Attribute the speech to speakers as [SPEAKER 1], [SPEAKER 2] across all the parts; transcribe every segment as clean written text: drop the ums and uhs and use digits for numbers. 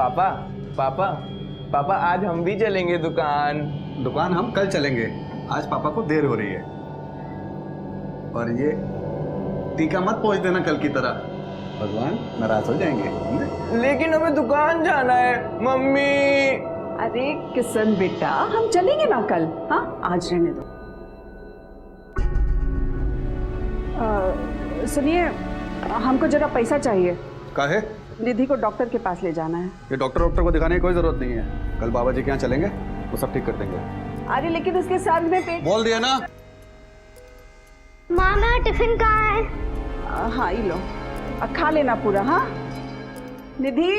[SPEAKER 1] पापा पापा पापा आज हम भी चलेंगे दुकान।
[SPEAKER 2] दुकान हम कल चलेंगे, आज पापा को देर हो रही है। और ये टीका मत पहुंच देना कल की तरह, भगवान नाराज हो जाएंगे।
[SPEAKER 1] लेकिन हमें दुकान जाना है मम्मी।
[SPEAKER 3] अरे किशन बेटा, हम चलेंगे ना कल। हाँ आज रहने दो। सुनिए, हमको जरा पैसा चाहिए।
[SPEAKER 2] काहे?
[SPEAKER 3] निधि को डॉक्टर के पास ले जाना है।
[SPEAKER 2] ये डॉक्टर को दिखाने की कोई जरूरत नहीं है, कल बाबा जी के यहाँ चलेंगे, वो सब ठीक कर देंगे।
[SPEAKER 3] अरे लेकिन उसके साथ में पेट।
[SPEAKER 2] बोल दिया ना।
[SPEAKER 4] माँ मेरा टिफिन कहाँ है?
[SPEAKER 3] हाँ ये लो, खा लेना पूरा। हाँ निधि,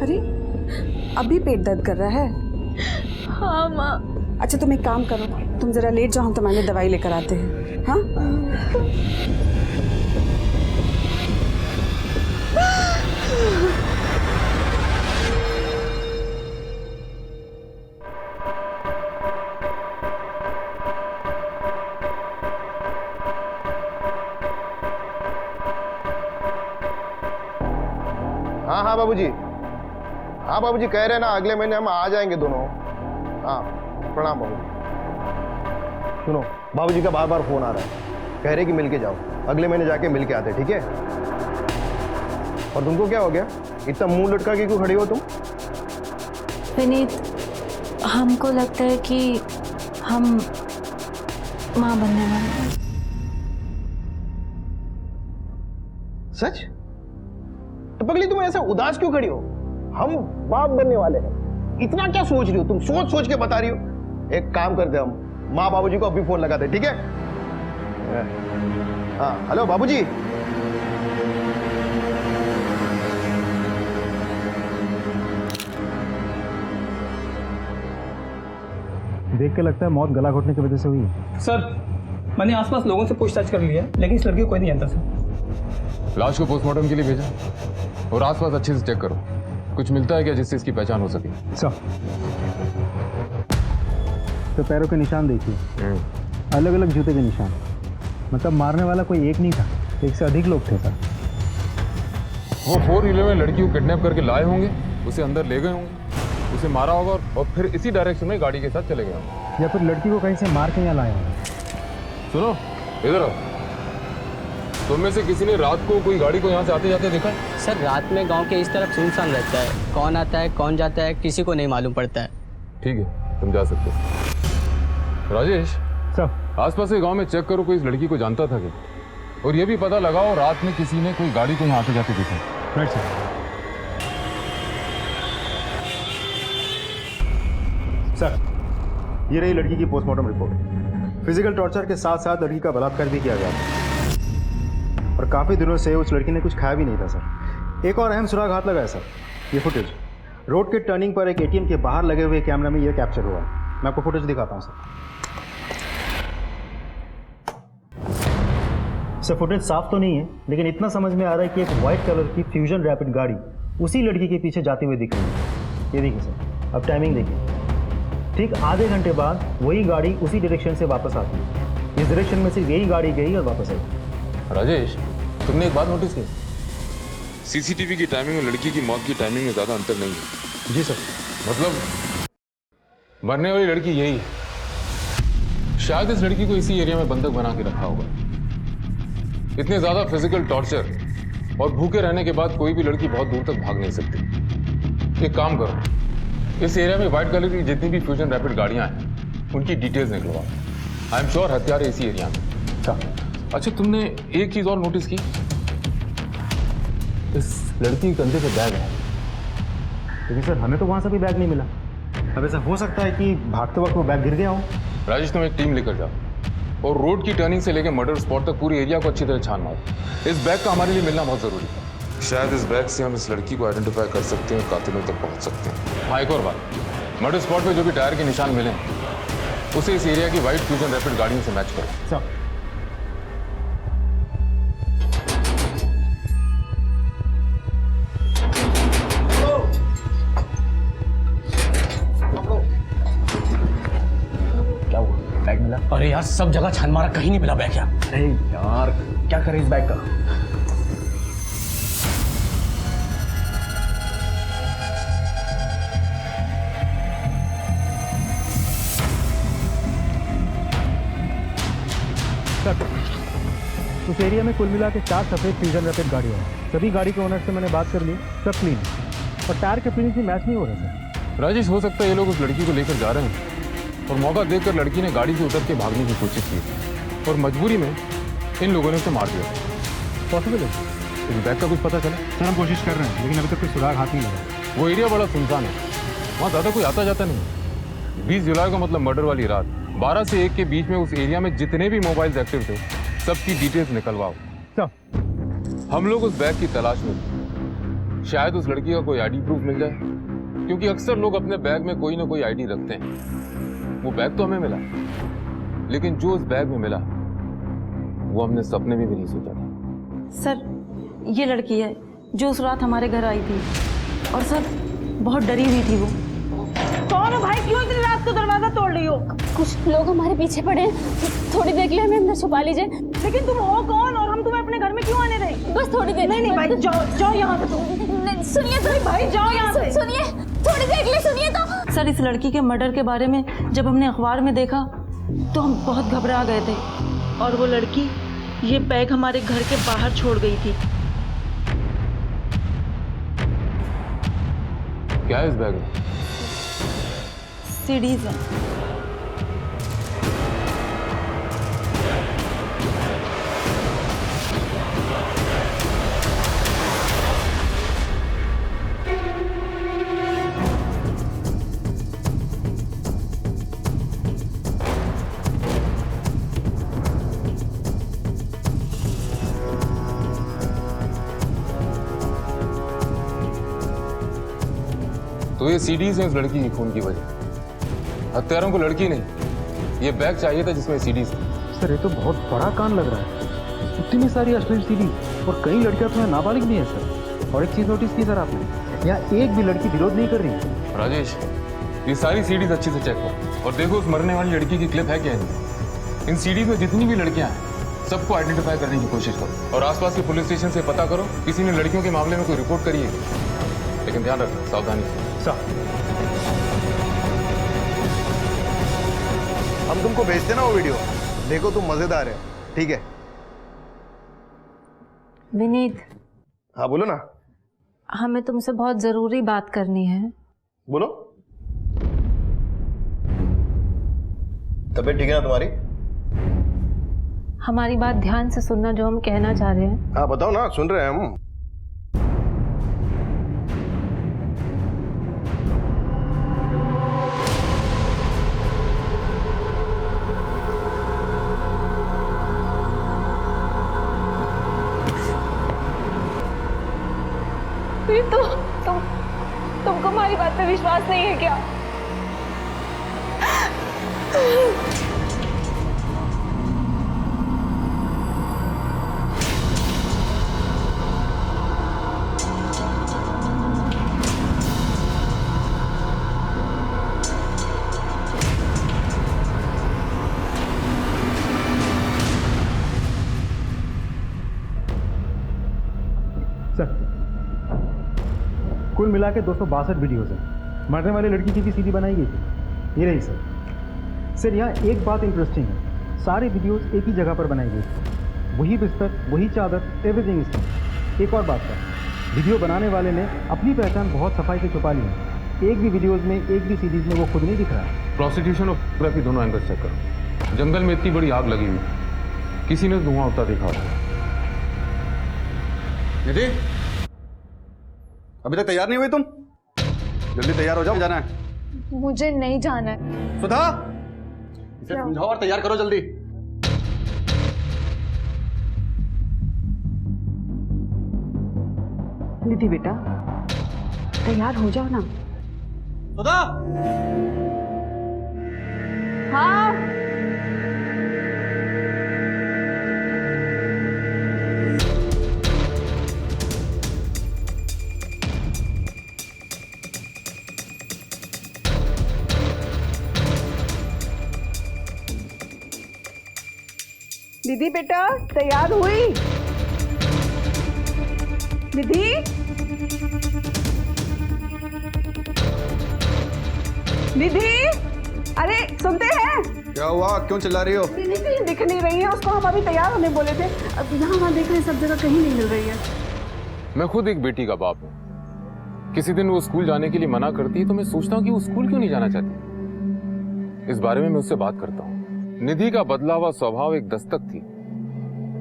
[SPEAKER 3] अरे अभी पेट दर्द कर रहा है?
[SPEAKER 4] हाँ माँ।
[SPEAKER 3] अच्छा तुम एक काम करो, तुम जरा लेट जाओ, हम तुम्हारे लिए दवाई लेकर आते हैं। हाँ
[SPEAKER 5] हाँ बाबूजी, हाँ बाबूजी कह रहे हैं ना अगले महीने हम आ जाएंगे दोनों। हाँ प्रणाम बाबूजी। सुनो बाबूजी का बार बार फोन आ रहा है, कह रहे कि मिल के जाओ, अगले महीने जाके मिल के आते, ठीक है? और तुमको क्या हो गया, इतना मुंह लटका के क्यों खड़ी हो तुम?
[SPEAKER 4] विनीत, हमको लगता है कि हम माँ बनने वाले हैं।
[SPEAKER 5] सच? तो पगली तुम ऐसा उदास क्यों खड़ी हो? हम बाप बनने वाले हैं, इतना क्या सोच रही हो तुम? सोच सोच के बता रही हो। एक काम करते हम, माँ बाबूजी को अभी फोन लगाते, ठीक है? हाँ हेलो बाबूजी।
[SPEAKER 6] देख के लगता है मौत गला घोटने की वजह से हुई है।
[SPEAKER 7] सर मैंने आसपास लोगों से पूछताछ कर ली है, लेकिन इस लड़की को कोई नहीं जानता सर।
[SPEAKER 8] लाश को पोस्टमार्टम के लिए भेजा और आसपास अच्छे से चेक करो, कुछ मिलता है क्या जिससे इसकी पहचान हो सके?
[SPEAKER 6] सर तो पैरों के निशान देखिए, अलग अलग जूते के निशान, मतलब मारने वाला कोई एक नहीं था, एक से अधिक लोग थे सर।
[SPEAKER 8] वो 4 व्हीलर में लड़की को किडनैप करके लाए होंगे, उसे अंदर ले गए होंगे, उसे मारा होगा और फिर इसी डायरेक्शन में गाड़ी के साथ चले गए होंगे।
[SPEAKER 6] या फिर लड़की को कहीं से मार के यहाँ लाए होंगे।
[SPEAKER 8] सुनो इधर आओ, तुम में से किसी ने रात को कोई गाड़ी को यहाँ से आते जाते देखा है?
[SPEAKER 9] सर रात में गांव के इस तरफ सुनसान रहता है, कौन आता है कौन जाता है किसी को नहीं मालूम पड़ता है।
[SPEAKER 8] ठीक है तुम जा सकते हो। राजेश
[SPEAKER 6] सर
[SPEAKER 8] आसपास के गांव में चेक करो, कोई इस लड़की को जानता था क्या? और ये भी पता लगाओ रात में किसी ने कोई गाड़ी को यहाँ आते जाते देखा।
[SPEAKER 6] Right sir. सर ये रही लड़की की पोस्टमार्टम रिपोर्ट। फिजिकल टॉर्चर के साथ साथ लड़की का बलात्कार भी किया गया था और काफ़ी दिनों से उस लड़की ने कुछ खाया भी नहीं था सर। एक और अहम सुराग हाथ लगा है सर, ये फुटेज रोड के टर्निंग पर एक एटीएम के बाहर लगे हुए कैमरा में ये कैप्चर हुआ है। मैं आपको फुटेज दिखाता हूँ सर। फुटेज साफ तो नहीं है, लेकिन इतना समझ में आ रहा है कि एक वाइट कलर की फ्यूजन रैपिड गाड़ी उसी लड़की के पीछे जाती हुई दिख रही है। ये देखिए सर, अब टाइमिंग देखिए, ठीक आधे घंटे बाद वही गाड़ी उसी डायरेक्शन से वापस आती है। इस डायरेक्शन में सिर्फ यही गाड़ी गई और वापस आई।
[SPEAKER 8] राजेश तुमने एक बात नोटिस की, सीसीटीवी की टाइमिंग और लड़की की मौत की टाइमिंग में ज्यादा अंतर नहीं है।
[SPEAKER 6] जी सर।
[SPEAKER 8] मतलब मरने वाली लड़की यही है, शायद इस लड़की को इसी एरिया में बंधक बना के रखा होगा। इतने ज्यादा फिजिकल टॉर्चर और भूखे रहने के बाद कोई भी लड़की बहुत दूर तक भाग नहीं सकती। एक काम करो, इस एरिया में व्हाइट कलर की जितनी भी फ्यूजन रैपिड गाड़ियां हैं उनकी डिटेल्स निकलवाओ। आई एम श्योर हत्यारे इसी एरिया में। अच्छा तुमने एक चीज और नोटिस की, इस लड़की के कंधे पे बैग है।
[SPEAKER 6] लेकिन सर हमें तो वहाँ से भी बैग नहीं मिला। अब ऐसा हो सकता है कि भागते वक्त वो बैग गिर गया हो।
[SPEAKER 8] राजेश तुम एक टीम लेकर जाओ और रोड की टर्निंग से लेकर मर्डर स्पॉट तक पूरी एरिया को अच्छी तरह छान मारो। इस बैग का हमारे लिए मिलना बहुत जरूरी है। शायद इस बैग से हम इस लड़की को आइडेंटिफाई कर सकते हैं, कातिलों तक पहुंच सकते हैं। हाँ एक और बात, मर्डर स्पॉट पे जो भी टायर के निशान मिले उसे इस एरिया की व्हाइट फ्यूजन रैपिड गाड़ियों से मैच करो।
[SPEAKER 6] सर बैग मिला?
[SPEAKER 7] अरे यार सब जगह छान मारा, कहीं नहीं मिला बैग यार।
[SPEAKER 6] अरे यार क्या करें इस बैग का? उस एरिया में कुल मिला के 4 सफ़ेद फ्यूजन रैपिड गाड़ियाँ हैं। सभी गाड़ी के ओनर से मैंने बात कर ली, सब क्लीन है और टायर के फिनिश भी मैच नहीं हो रहे सर।
[SPEAKER 8] राजेश, हो सकता है ये लोग उस लड़की को लेकर जा रहे हैं और मौका देखकर लड़की ने गाड़ी से उतर के भागने की कोशिश की और मजबूरी में इन लोगों ने उसे मार दिया।
[SPEAKER 6] पॉसिबल है
[SPEAKER 8] इस बैग का कुछ पता चला?
[SPEAKER 6] सर, हम कोशिश कर रहे हैं लेकिन अभी तक कोई सुराग हाथ नहीं लगा।
[SPEAKER 8] वो एरिया बड़ा सुनसान है, वहाँ ज़्यादा कोई आता जाता नहीं। 20 जुलाई का मतलब मर्डर वाली रात 12 से 1 के बीच में उस एरिया में जितने भी मोबाइल्स एक्टिव थे सबकी डिटेल्स निकलवाओ।
[SPEAKER 6] सर,
[SPEAKER 8] हम लोग उस बैग की तलाश में थे। शायद उस लड़की का कोई आईडी प्रूफ मिल जाए, क्योंकि अक्सर लोग अपने बैग में कोई ना कोई आईडी रखते हैं। वो बैग तो हमें मिला, लेकिन जो उस बैग में मिला वो हमने सपने में भी नहीं सोचा था।
[SPEAKER 10] सर, ये लड़की है जो उस रात हमारे घर आई थी और सर बहुत डरी हुई थी वो। कौन हो भाई, क्यों इतनी रात को दरवाजा तोड़ रही हो?
[SPEAKER 4] कुछ लोग हमारे पीछे पड़े हैं, थोड़ी देर के लिए हमें अंदर छुपा लीजिए।
[SPEAKER 10] लेकिन तुम हो कौन और हम तुम्हें अपने घर में क्यों आने दें?
[SPEAKER 4] बस थोड़ी देर।
[SPEAKER 10] नहीं नहीं भाई, जाओ यहाँ से तुम।
[SPEAKER 4] सुनिए तो
[SPEAKER 10] भाई, जाओ यहाँ से।
[SPEAKER 4] सुनिए, थोड़ी देर के लिए सुनिए तो।
[SPEAKER 10] सर, इस लड़की के मर्डर के बारे में जब हमने अखबार में देखा तो हम बहुत घबरा गए थे और वो लड़की ये बैग हमारे घर के बाहर छोड़ गई थी।
[SPEAKER 8] क्या है इस बैग में?
[SPEAKER 10] सीडीज है।
[SPEAKER 8] तो ये सीडीज है उस लड़की की खून की वजह। हत्यारों को लड़की नहीं, ये बैग चाहिए था जिसमें सीडीज थी।
[SPEAKER 6] सर, ये तो बहुत बड़ा कांड लग रहा है। इतनी सारी अश्लील सीडीज और कई लड़कियां तो नाबालिग भी हैं सर। और एक चीज नोटिस की सर आपने, यहाँ एक भी लड़की विरोध नहीं कर रही है।
[SPEAKER 8] राजेश, ये सारी सीडीज अच्छे से चेक करो और देखो उस मरने वाली लड़की की क्लिप है क्या नहीं। इन सीडीज में जितनी भी लड़कियां हैं सबको आइडेंटिफाई करने की कोशिश करो और आसपास के पुलिस स्टेशन से पता करो किसी ने लड़कियों के मामले में कोई रिपोर्ट करी है। लेकिन ध्यान रखना, सावधानी से।
[SPEAKER 5] हम तुमको भेजते ना वो वीडियो, देखो तुम मजेदार है। ठीक है?
[SPEAKER 4] विनीत,
[SPEAKER 5] हाँ बोलो ना।
[SPEAKER 4] हमें तुमसे बहुत जरूरी बात करनी है।
[SPEAKER 5] बोलो। तबीयत ठीक है ना तुम्हारी?
[SPEAKER 4] हमारी बात ध्यान से सुनना, जो हम कहना चाह रहे हैं।
[SPEAKER 5] हाँ बताओ ना, सुन रहे हैं हम।
[SPEAKER 4] तुमको हमारी बात पे विश्वास नहीं है क्या?
[SPEAKER 6] सर, कुल मिला के 262 वीडियोज़ हैं। मरने वाली लड़की की भी सीडी बनाई गई थी। ये रही सर। सर, यहाँ एक बात इंटरेस्टिंग है, सारे वीडियोस एक ही जगह पर बनाई गई थी। वही बिस्तर, वही चादर, एवरीथिंग इज सेम। एक और बात सर, वीडियो बनाने वाले ने अपनी पहचान बहुत सफाई से छुपा ली है। एक भी वीडियोज़ में, एक भी सीरीज में वो खुद नहीं दिख रहा है।
[SPEAKER 8] प्रोसिक्यूशन और फोटोग्राफी दोनों एंगल चेक करो। जंगल में इतनी बड़ी आग लगी हुई, किसी ने धुआं उठता देखा होगा।
[SPEAKER 2] निधि, अभी तक तैयार नहीं हुई तुम? जल्दी तैयार हो जाओ, जाना है।
[SPEAKER 4] मुझे नहीं जाना है।
[SPEAKER 2] सुधा, इसे समझाओ और तैयार करो जल्दी।
[SPEAKER 3] निधि बेटा, तैयार हो जाओ ना।
[SPEAKER 2] सुधा,
[SPEAKER 3] हाँ, निधि बेटा तैयार हुई? निधि, निधि, अरे सुनते हैं?
[SPEAKER 2] क्या हुआ, क्यों चिल्ला रही हो?
[SPEAKER 3] दीदी कहीं दिख नहीं रही है, उसको हम अभी तैयार होने बोले थे, अब यहाँ वहाँ देख रहे हैं, सब जगह कहीं नहीं मिल रही है।
[SPEAKER 8] मैं खुद एक बेटी का बाप हूँ। किसी दिन वो स्कूल जाने के लिए मना करती है तो मैं सोचता हूँ कि वो स्कूल क्यों नहीं जाना चाहती। इस बारे में मैं उससे बात करता हूँ। निधि का बदला हुआ स्वभाव एक दस्तक थी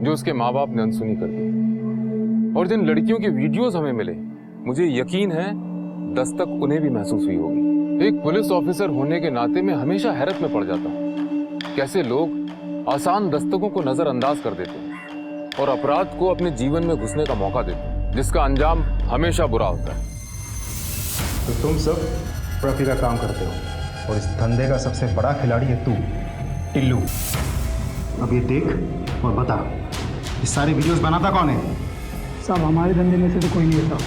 [SPEAKER 8] जो उसके माँ बाप ने अनसुनी कर दी, और जिन लड़कियों के वीडियोस हमें मिले, मुझे यकीन है दस्तक उन्हें भी महसूस हुई होगी। एक पुलिस ऑफिसर होने के नाते मैं हमेशा हैरत में पड़ जाता हूँ कैसे लोग आसान दस्तकों को नजरअंदाज कर देते हैं और अपराध को अपने जीवन में घुसने का मौका देते हैं, जिसका अंजाम हमेशा बुरा होता है।
[SPEAKER 6] तो तुम सब ट्रफी का काम करते हो और इस धंधे का सबसे बड़ा खिलाड़ी है तू, टिल्लू। अब ये देख और बता, ये सारी वीडियोस बनाता कौन है?
[SPEAKER 7] साहब हमारे धंधे में से तो कोई नहीं था।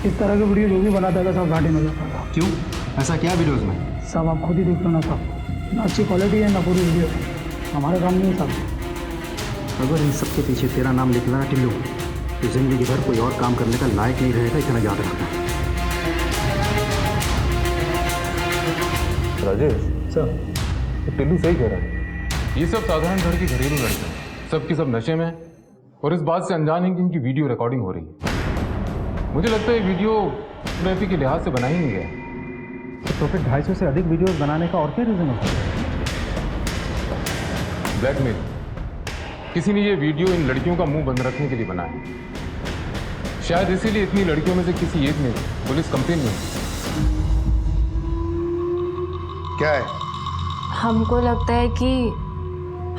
[SPEAKER 7] इस तरह के वीडियो जो भी बनाता था सब घाटे में जाता था।
[SPEAKER 6] क्यों, ऐसा क्या वीडियोस में?
[SPEAKER 7] साहब आप खुद ही देख लो ना साहब, ना अच्छी क्वालिटी है ना पूरी वीडियो। हमारा काम नहीं है साहब।
[SPEAKER 6] अगर इन सब के पीछे तेरा नाम निकला ना टिल्लू, तो जिंदगी भर कोई और काम करने का लायक नहीं रहेगा, इतना याद रखना।
[SPEAKER 8] राजेश
[SPEAKER 7] सर
[SPEAKER 8] टिल्लू सही कह रहा है। ये सब साधारण घर की घरेलू लड़के हैं, सबकी सब नशे में और इस बात से अनजान है कि इनकी वीडियो रिकॉर्डिंग हो रही है। मुझे लगता है ये वीडियो फोटोग्राफी के लिहाज से बना ही नहीं गया।
[SPEAKER 6] तो फिर 250 से अधिक वीडियोस बनाने का और क्या रीजन होता है?
[SPEAKER 8] ब्लैकमेल। किसी ने ये वीडियो इन लड़कियों का मुंह बंद रखने के लिए बनाया। शायद इसीलिए इतनी लड़कियों में से किसी एक ने पुलिस कंप्लेन में।
[SPEAKER 5] क्या है?
[SPEAKER 4] हमको लगता है कि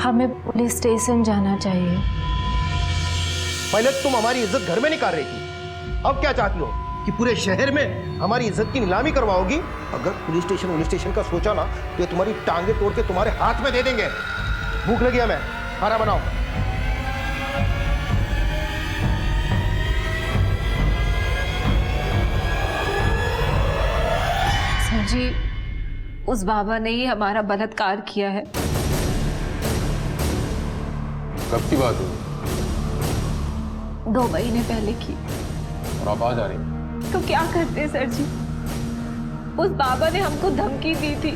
[SPEAKER 4] हमें पुलिस स्टेशन जाना चाहिए।
[SPEAKER 5] पहले तुम हमारी इज्जत घर में निकाल रही थी, अब क्या चाहती हो कि पूरे शहर में हमारी इज्जत की नीलामी करवाओगी? अगर पुलिस स्टेशन का सोचा ना तो ये तुम्हारी टांगे तोड़ के तुम्हारे हाथ में दे देंगे। भूख लगी हमें, खाना बनाओ।
[SPEAKER 4] सर जी, उस बाबा ने ही हमारा बलात्कार किया है।
[SPEAKER 8] कब की बात है?
[SPEAKER 4] 2 महीने पहले की।
[SPEAKER 8] और आप आ जा रही हैं?
[SPEAKER 4] तो क्या करते सर जी? उस बाबा ने हमको धमकी दी थी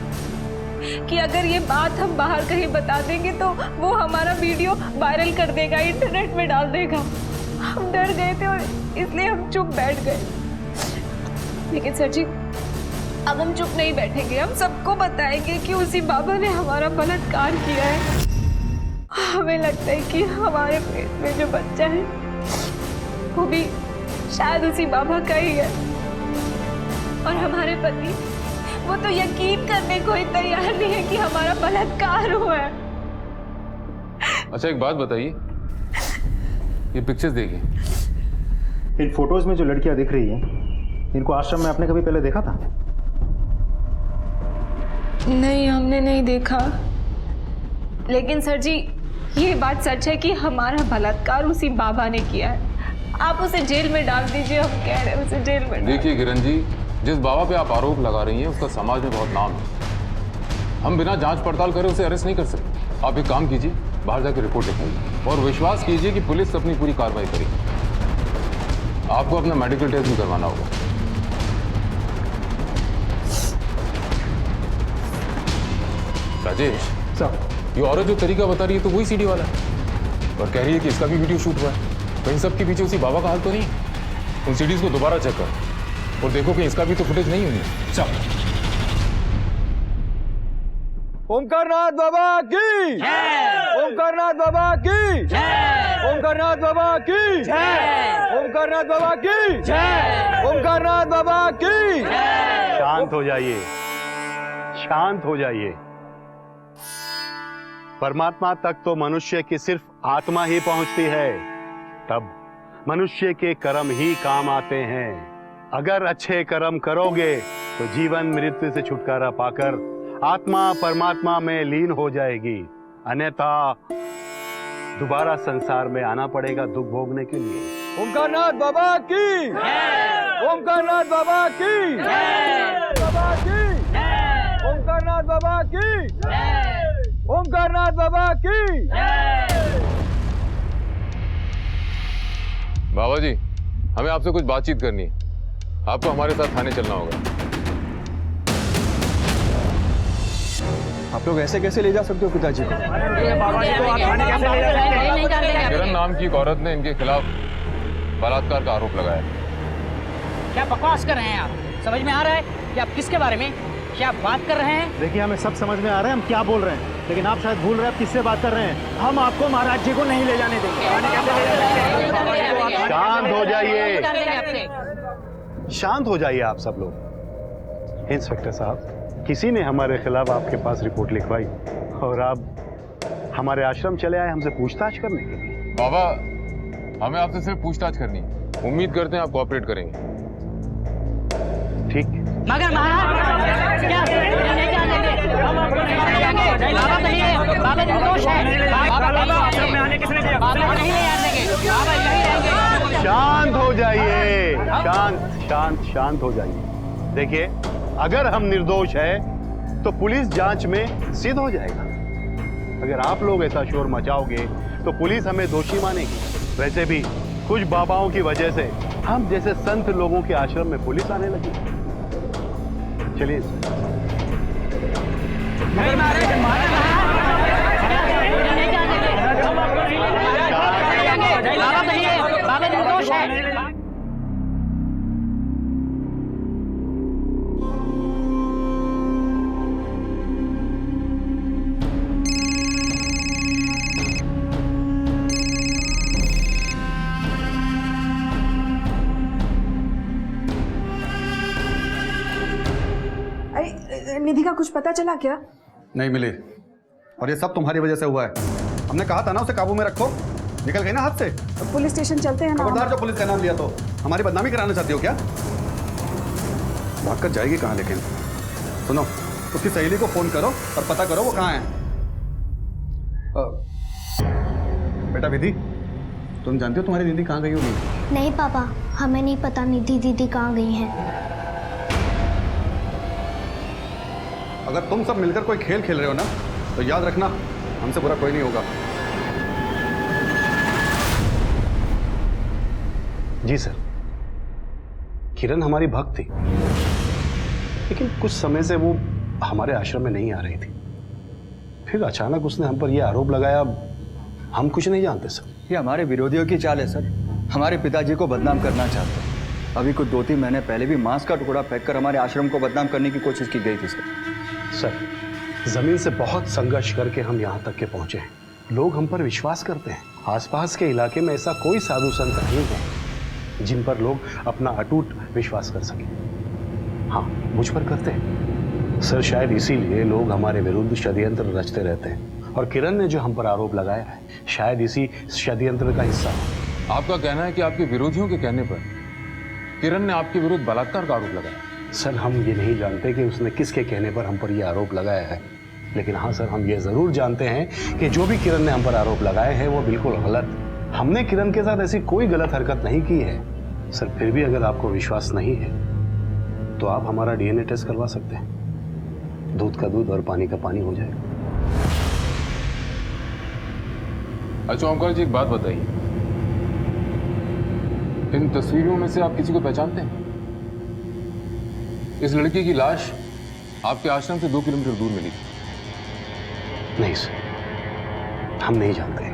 [SPEAKER 4] कि अगर ये बात हम बाहर कहीं बता देंगे तो वो हमारा वीडियो वायरल कर देगा, इंटरनेट में डाल देगा। हम डर गए थे और इसलिए हम चुप बैठ गए। लेकिन सर जी, अब हम चुप नहीं बैठेंगे, हम सबको बताएंगे कि उसी बाबा ने हमारा बलात्कार किया है। हमें लगता है कि हमारे पेट में जो बच्चा है वो भी शायद उसी बाबा का ही है। और हमारे पति वो तो यकीन करने को ही तैयार नहीं है कि हमारा बलात्कार हुआ है।
[SPEAKER 8] अच्छा एक बात बताइए, ये पिक्चर्स देखिए।
[SPEAKER 6] इन फोटोज में जो लड़कियां दिख रही हैं, इनको आश्रम में आपने कभी पहले देखा था?
[SPEAKER 4] नहीं, हमने नहीं देखा। लेकिन सर जी, ये बात सच है कि हमारा बलात्कार उसी बाबा ने किया है। आप उसे जेल में डाल दीजिए, हम कह रहे हैं उसे जेल में।
[SPEAKER 8] देखिए किरण जी, जिस बाबा पे आप आरोप लगा रही हैं उसका समाज में बहुत नाम है। हम बिना जांच पड़ताल करे उसे अरेस्ट नहीं कर सकते। आप एक काम कीजिए, बाहर जाकर रिपोर्ट लिखाइए और विश्वास कीजिए कि पुलिस अपनी पूरी कार्रवाई करेगी। आपको अपना मेडिकल टेस्ट भी करवाना होगा। राजेश
[SPEAKER 7] सर,
[SPEAKER 8] ये औरत जो तरीका बता रही है तो वही सीडी वाला है और कह रही है कि इसका भी वीडियो शूट हुआ है। कहीं सब के पीछे उसी बाबा का हाल तो नहीं? उन सीडीज को दोबारा चेक कर और देखो कि इसका भी तो फुटेज नहीं हुई है। चल।
[SPEAKER 1] ओमकारनाथ बाबा की जय, ओमकारनाथ बाबा की जय, ओमकारनाथ बाबा की जय, ओमकारनाथ बाबा की जय, ओमकारनाथ बाबा की जय।
[SPEAKER 11] शांत हो जाइए, शांत हो जाइए। परमात्मा तक तो मनुष्य की सिर्फ आत्मा ही पहुंचती है, तब मनुष्य के कर्म ही काम आते हैं। अगर अच्छे कर्म करोगे तो जीवन मृत्यु से छुटकारा पाकर आत्मा परमात्मा में लीन हो जाएगी, अन्यथा दोबारा संसार में आना पड़ेगा दुख भोगने के लिए।
[SPEAKER 1] ओमकारनाथ बाबा की जय, ओमकारनाथ बाबा की जय, बाबा की जय, ओमकारनाथ बाबा की जय, ओमकारनाथ बाबा की जय।
[SPEAKER 8] बाबा जी, हमें आपसे कुछ बातचीत करनी है। आपको हमारे साथ थाने चलना होगा।
[SPEAKER 6] आप
[SPEAKER 1] आप लोग ऐसे कैसे ले जा सकते हो पिताजी को?
[SPEAKER 8] किरण नाम की एक औरत ने इनके खिलाफ बलात्कार का आरोप लगाया।
[SPEAKER 12] क्या बकवास कर रहे हैं आप? समझ में आ रहा है कि आप किसके बारे में क्या बात कर रहे हैं?
[SPEAKER 6] देखिए, हमें सब समझ में आ रहा है हम क्या बोल रहे हैं, लेकिन आप शायद भूल रहे हैं आप किससे बात कर रहे हैं। हम आपको महाराज जी को नहीं ले जाने देंगे।
[SPEAKER 11] शांत हो जाइए, शांत हो जाइए आप सब लोग। इंस्पेक्टर साहब, किसी ने हमारे खिलाफ आपके पास रिपोर्ट लिखवाई और आप हमारे आश्रम चले आए हमसे पूछताछ करने के लिए।
[SPEAKER 8] बाबा, हमें आपसे सिर्फ पूछताछ करनी है। उम्मीद करते हैं आप कोऑपरेट करेंगे।
[SPEAKER 11] ठीक।
[SPEAKER 12] मगर महाराज क्या नहीं जाने देंगे? हम आपको नहीं जाएंगे। बाबा नहीं है, बाबा निर्दोष है। बाबा आश्रम में आने किसने दिया? बाबा नहीं ले आने देंगे, बाबा यहीं रहेंगे।
[SPEAKER 11] शांत हो जाइए, शांत शांत शांत हो जाइए। देखिए, अगर हम निर्दोष हैं तो पुलिस जांच में सिद्ध हो जाएगा। अगर आप लोग ऐसा शोर मचाओगे तो पुलिस हमें दोषी मानेगी। वैसे भी कुछ बाबाओं की वजह से हम जैसे संत लोगों के आश्रम में पुलिस आने लगी। चलिए।
[SPEAKER 12] बाबा नहीं है, बाबा निर्दोष है।
[SPEAKER 3] निधि का कुछ पता चला क्या?
[SPEAKER 2] नहीं मिली, और ये सब तुम्हारी वजह से हुआ है। हमने कहा था ना उसे काबू में रखो, निकल गई ना हाथ से।
[SPEAKER 3] पुलिस स्टेशन चलते हैं ना।
[SPEAKER 2] खबरदार जो पुलिस का नाम लिया तो हमारी बदनामी कराना चाहती हो क्या? भाग कर जाएगी कहाँ? लेकिन सुनो, उसकी सहेली को फोन करो और पता करो वो कहाँ है। बेटा विधि, तुम जानती हो तुम्हारी दीदी कहाँ गई होगी?
[SPEAKER 13] नहीं पापा, हमें नहीं पता निधि दीदी कहाँ गई हैं।
[SPEAKER 2] अगर तुम सब मिलकर कोई खेल खेल रहे हो ना, तो याद रखना हमसे बुरा कोई नहीं होगा।
[SPEAKER 11] जी सर, किरण हमारी भक्त थी, लेकिन कुछ समय से वो हमारे आश्रम में नहीं आ रही थी। फिर अचानक उसने हम पर यह आरोप लगाया। हम कुछ नहीं जानते सर।
[SPEAKER 1] ये हमारे विरोधियों की चाल है सर, हमारे पिताजी को बदनाम करना चाहते हैं। अभी कुछ 2-3 महीने पहले भी मांस का टुकड़ा फेंककर हमारे आश्रम को बदनाम करने की कोशिश की गई थी
[SPEAKER 11] सर, जमीन से बहुत संघर्ष करके हम यहाँ तक के पहुंचे हैं। लोग हम पर विश्वास करते हैं। आसपास के इलाके में ऐसा कोई साधु संत नहीं है जिन पर लोग अपना अटूट विश्वास कर सकें। हाँ, मुझ पर करते हैं सर। शायद इसीलिए लोग हमारे विरुद्ध षड्यंत्र रचते रहते हैं, और किरण ने जो हम पर आरोप लगाया है शायद इसी षड्यंत्र का हिस्सा हो।
[SPEAKER 8] आपका कहना है कि आपके विरोधियों के कहने पर किरण ने आपके विरुद्ध बलात्कार का आरोप लगाया?
[SPEAKER 11] सर, हम ये नहीं जानते कि उसने किसके कहने पर हम पर यह आरोप लगाया है, लेकिन हाँ सर, हम ये जरूर जानते हैं कि जो भी किरण ने हम पर आरोप लगाए हैं वो बिल्कुल गलत। हमने किरण के साथ ऐसी कोई गलत हरकत नहीं की है सर। फिर भी अगर आपको विश्वास नहीं है तो आप हमारा DNA टेस्ट करवा सकते हैं। दूध का दूध और पानी का पानी हो जाएगा।
[SPEAKER 8] अच्छा ओमकार जी, एक बात बताइए, इन तस्वीरों में से आप किसी को पहचानते हैं? इस लड़की की लाश आपके आश्रम से 2 किलोमीटर दूर मिली थी।
[SPEAKER 11] नहीं सर, हम नहीं जानते।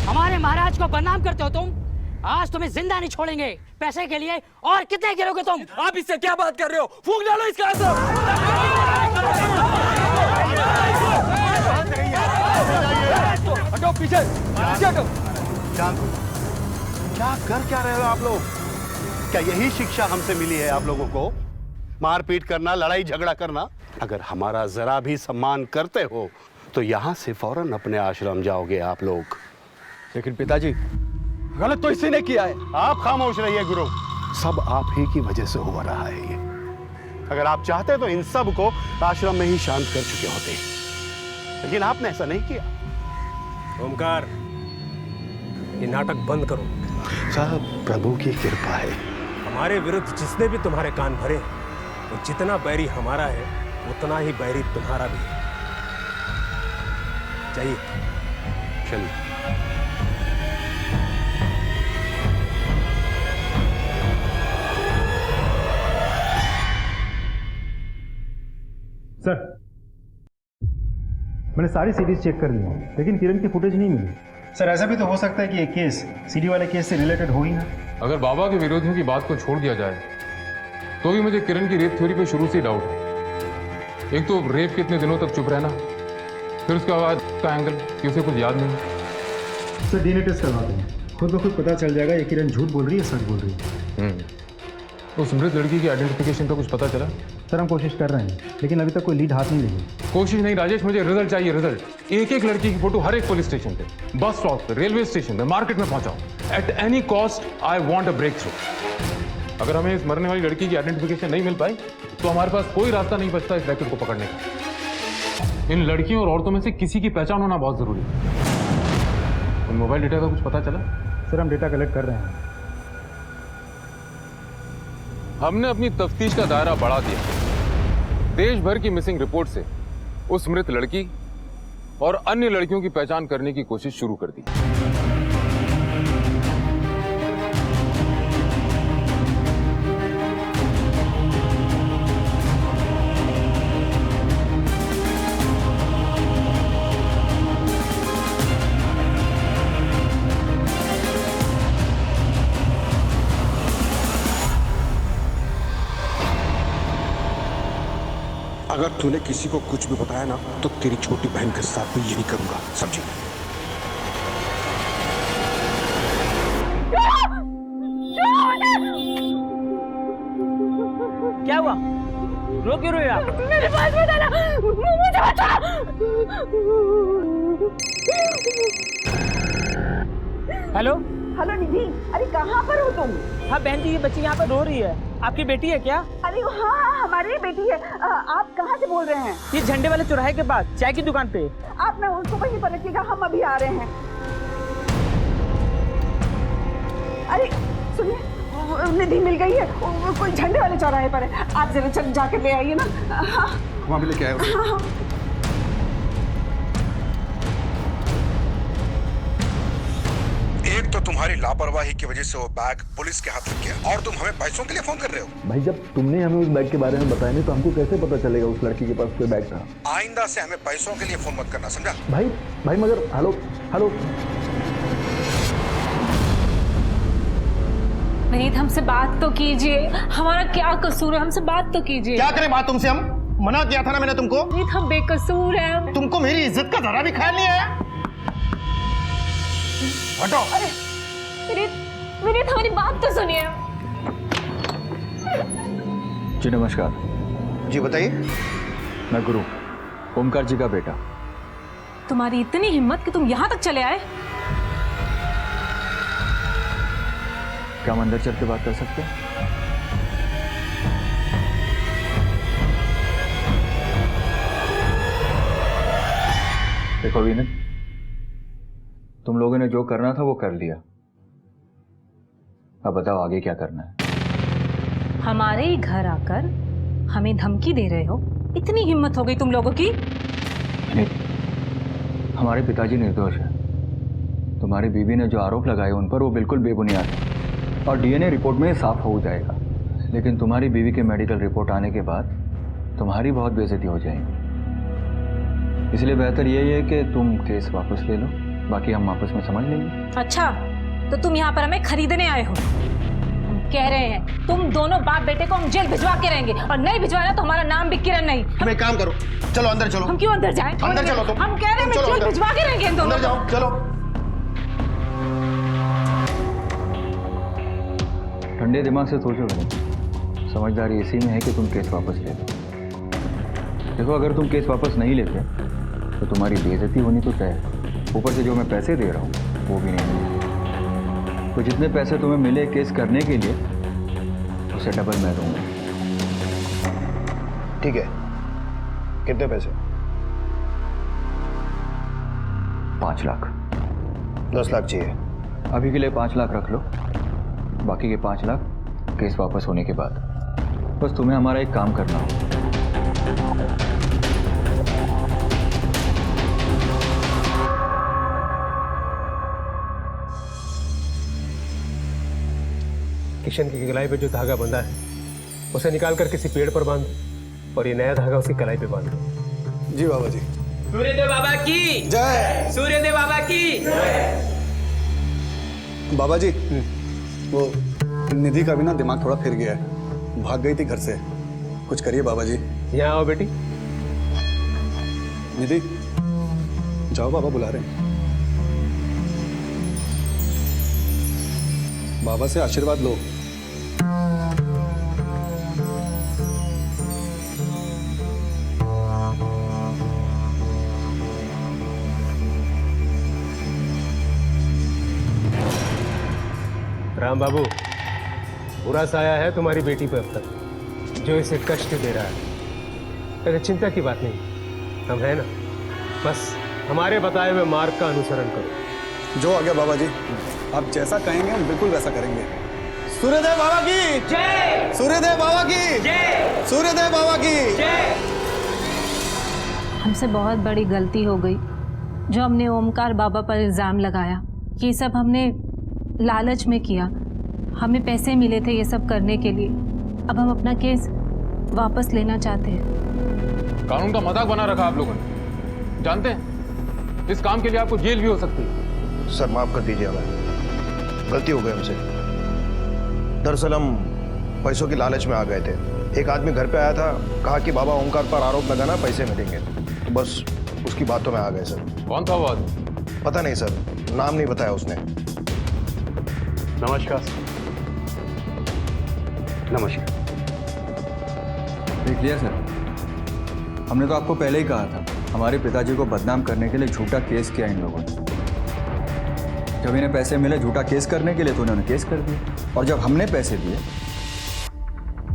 [SPEAKER 12] हमारे महाराज को बदनाम करते हो तुम। आज तुम्हें जिंदा नहीं छोड़ेंगे। पैसे के लिए और कितने गिरोगे तुम?
[SPEAKER 1] आप इससे क्या बात कर रहे हो? फूंक डालो इसका हटो, पीछे हटो।
[SPEAKER 11] क्या कर क्या रहे हो आप लोग? क्या यही शिक्षा हमसे मिली है आप लोगों को? मारपीट करना, लड़ाई झगड़ा करना? अगर हमारा जरा भी सम्मान करते हो तो यहाँ से फौरन अपने आश्रम जाओगे आप लोग।
[SPEAKER 1] लेकिन पिताजी, गलत तो इसी ने किया है।
[SPEAKER 11] आप खामोश रहिए गुरु, सब आप ही की वजह से हो रहा है ये। अगर आप चाहते तो इन सब को आश्रम में ही शांत कर चुके होते, लेकिन आपने ऐसा नहीं किया।
[SPEAKER 14] ओमकार, ये नाटक बंद करो।
[SPEAKER 11] सब प्रभु की कृपा है।
[SPEAKER 14] हमारे विरुद्ध जिसने भी तुम्हारे कान भरे, वो जितना बैरी हमारा है उतना ही बैरी तुम्हारा भी है। चाहिए
[SPEAKER 11] चलिए।
[SPEAKER 6] सर, मैंने सारी सीरीज चेक कर ली हैं, लेकिन किरण की फुटेज नहीं मिली। सर, ऐसा भी तो हो सकता है कि ये केस सीडी वाले केस से रिलेटेड हो ही ना।
[SPEAKER 8] अगर बाबा के विरोधियों की बात को छोड़ दिया जाए तो भी मुझे किरण की रेप थ्योरी पे शुरू से डाउट है। एक तो रेप के इतने दिनों तक चुप रहना, फिर उसके बाद का एंगल कि उसे कुछ याद नहीं।
[SPEAKER 6] सर, डीएनए टेस्ट करवाते हैं, खुद ब खुद पता चल जाएगा ये किरण झूठ बोल रही है सच बोल रही है।
[SPEAKER 8] उस मृत लड़की की आइडेंटिफिकेशन का कुछ पता चला?
[SPEAKER 6] सर, हम कोशिश कर रहे हैं, लेकिन अभी तक कोई लीड हाथ नहीं लगी।
[SPEAKER 8] कोशिश नहीं राजेश, मुझे रिजल्ट चाहिए, रिजल्ट। एक एक लड़की की फोटो हर एक पुलिस स्टेशन पे, बस स्टॉप पे, रेलवे स्टेशन पे, मार्केट में पहुंचाओ। At any cost I want a breakthrough. अगर हमें इस मरने वाली लड़की की आइडेंटिफिकेशन नहीं मिल पाई तो हमारे पास कोई रास्ता नहीं बचता इस रैकेट को पकड़ने का। इन लड़कियों और औरतों में से किसी की पहचान होना बहुत जरूरी है। उन मोबाइल डेटा का कुछ पता चला?
[SPEAKER 6] सर, हम डेटा कलेक्ट कर रहे हैं।
[SPEAKER 8] हमने अपनी तफ्तीश का दायरा बढ़ा दिया। देश भर की मिसिंग रिपोर्ट से उस मृत लड़की और अन्य लड़कियों की पहचान करने की कोशिश शुरू कर दी।
[SPEAKER 14] अगर तूने किसी को कुछ भी बताया ना तो तेरी छोटी बहन के साथ भी यही करूंगा, समझी?
[SPEAKER 12] क्या हुआ? रो क्यों रहे हो आप?
[SPEAKER 3] मेरे पास बताना, मुझे बता।
[SPEAKER 12] हेलो
[SPEAKER 3] हेलो निधि, अरे कहाँ पर हो तुम?
[SPEAKER 12] हाँ बहन जी, ये बच्ची यहाँ पर रो रही है। आपकी बेटी है क्या?
[SPEAKER 3] अरे हाँ, हमारी ही बेटी है। आप कहाँ से बोल रहे हैं?
[SPEAKER 12] ये झंडे वाले चौराहे के पास चाय की दुकान पे।
[SPEAKER 3] आप ना उसको वहीं पर रखिएगा, हम अभी आ रहे हैं। अरे सुनिए, निधि मिल गई है, कोई झंडे वाले चौराहे पर है। आप जरा चल जाकर ले आइए ना। हाँ,
[SPEAKER 2] हम अभी लेके आए उसे।
[SPEAKER 3] हाँ।
[SPEAKER 14] एक तो तुम्हारी लापरवाही की वजह से वो बैग पुलिस के हाथ लग गया और तुम हमें पैसों के लिए फोन कर रहे हो।
[SPEAKER 15] भाई, जब तुमने हमें उस बैग के बारे में बताया नहीं तो हमको कैसे पता चलेगा उस लड़की के पास कोई बैग था?
[SPEAKER 14] आइंदा से हमें पैसों के लिए फोन मत करना, समझा?
[SPEAKER 15] भाई मगर हेलो हेलो।
[SPEAKER 4] विनीत, हमसे बात तो कीजिए। हमारा क्या कसूर है? हमसे बात तो कीजिए।
[SPEAKER 5] क्या करें बात तुमसे? हम मना किया था ना मैंने तुमको।
[SPEAKER 4] विनीत, हम बेकसूर हैं।
[SPEAKER 5] तुमको मेरी इज्जत का जरा भी ख्याल नहीं आया? हटो।
[SPEAKER 4] अरे विनीत, हमारी बात तो सुनिए।
[SPEAKER 15] जी नमस्कार।
[SPEAKER 5] जी बताइए।
[SPEAKER 15] मैं गुरु, ओमकार जी का बेटा।
[SPEAKER 4] तुम्हारी इतनी हिम्मत कि तुम यहाँ तक चले आए?
[SPEAKER 15] क्या हम अंदर चल के बात कर सकते हैं? देखो विनीत, तुम लोगों ने जो करना था वो कर लिया। अब बताओ आगे क्या करना है?
[SPEAKER 4] हमारे ही घर आकर हमें धमकी दे रहे हो? इतनी हिम्मत हो गई तुम लोगों की?
[SPEAKER 15] नहीं, हमारे पिताजी निर्दोष हैं। तुम्हारी बीवी ने जो आरोप लगाए उन पर वो बिल्कुल बेबुनियाद है और डीएनए रिपोर्ट में साफ हो जाएगा। लेकिन तुम्हारी बीवी के मेडिकल रिपोर्ट आने के बाद तुम्हारी बहुत बेइज्जती हो जाएगी। इसलिए बेहतर यही है कि तुम केस वापस ले लो, बाकी हम आपस में समझ लेंगे।
[SPEAKER 4] अच्छा, तो तुम यहाँ पर हमें खरीदने आए हो? हम कह रहे हैं तुम दोनों बाप बेटे को हम जेल भिजवा के रहेंगे, और नहीं भिजवाना तो हमारा नाम भी किरण नहीं।
[SPEAKER 5] तुम एक काम करो, चलो अंदर चलो।
[SPEAKER 4] हम क्यों अंदर जाएं?
[SPEAKER 5] अंदर चलो तुम।
[SPEAKER 4] हम कह रहे हैं जेल भिजवा के रहेंगे इन दोनों।
[SPEAKER 5] अंदर जाओ, चलो।
[SPEAKER 15] ठंडे दिमाग से सोचो नहीं, समझदारी इसी में है कि तुम केस वापस ले लो। देखो, अगर तुम केस वापस नहीं लेते तो तुम्हारी बेइज्जती होनी तो तय है। ऊपर से जो मैं पैसे दे रहा हूँ वो भी नहीं मिले। तो जितने पैसे तुम्हें मिले केस करने के लिए उसे डबल मैं दूंगा।
[SPEAKER 5] ठीक है, कितने पैसे?
[SPEAKER 15] 5 लाख।
[SPEAKER 5] 10 लाख चाहिए।
[SPEAKER 15] अभी के लिए 5 लाख रख लो, बाकी के 5 लाख केस वापस होने के बाद। बस तुम्हें हमारा एक काम करना हो।
[SPEAKER 14] किशन की गलाई पे जो धागा बंधा है उसे निकालकर किसी पेड़ पर बांध। और ये नया धागा उसकी कलाई पे बांध दो।
[SPEAKER 2] जी बाबा जी।
[SPEAKER 12] सूर्यदेव बाबा की
[SPEAKER 2] जय।
[SPEAKER 12] सूर्यदेव बाबा की
[SPEAKER 2] बाबा जी, वो निधि का भी ना दिमाग थोड़ा फिर गया है, भाग गई थी घर से। कुछ करिए बाबा जी।
[SPEAKER 14] यहाँ आओ बेटी।
[SPEAKER 2] निधि जाओ, बाबा बुला रहे हैं। बाबा से आशीर्वाद लो।
[SPEAKER 14] राम बाबू, बुरा साया है तुम्हारी बेटी पर अब तक, जो इसे कष्ट दे रहा है। अरे चिंता की बात नहीं, हम है ना। बस हमारे बताए हुए मार्ग का अनुसरण करो।
[SPEAKER 2] जो आ गया बाबा जी, आप जैसा कहेंगे हम बिल्कुल वैसा करेंगे। सूर्यदेव बाबा की
[SPEAKER 12] जय।
[SPEAKER 2] सूर्यदेव बाबा की
[SPEAKER 12] जय।
[SPEAKER 2] सूर्यदेव बाबा की
[SPEAKER 12] जय।
[SPEAKER 4] हमसे बहुत बड़ी गलती हो गई जो हमने ओमकार बाबा पर इल्ज़ाम लगाया। ये सब हमने लालच में किया, हमें पैसे मिले थे ये सब करने के लिए। अब हम अपना केस वापस लेना चाहते हैं।
[SPEAKER 8] कानून का मजाक बना रखा आप लोगों ने। जानते हैं इस काम के लिए आपको जेल भी हो सकती है।
[SPEAKER 5] सर माफ कर दीजिए, हमें गलती हो गई हमसे। दरअसल हम पैसों की लालच में आ गए थे। एक आदमी घर पे आया था, कहा कि बाबा ओमकार पर आरोप लगाना, पैसे मिलेंगे। तो बस उसकी बातों में आ गए सर।
[SPEAKER 8] कौन था वो आदमी?
[SPEAKER 5] पता नहीं सर, नाम नहीं बताया उसने।
[SPEAKER 11] नमस्कार। नमस्कार।
[SPEAKER 15] देख लिया सर, हमने तो आपको पहले ही कहा था, हमारे पिताजी को बदनाम करने के लिए झूठा केस किया इन लोगों ने। जब इन्हें पैसे मिले झूठा केस करने के लिए तो उन्होंने केस कर दिया, और जब हमने पैसे दिए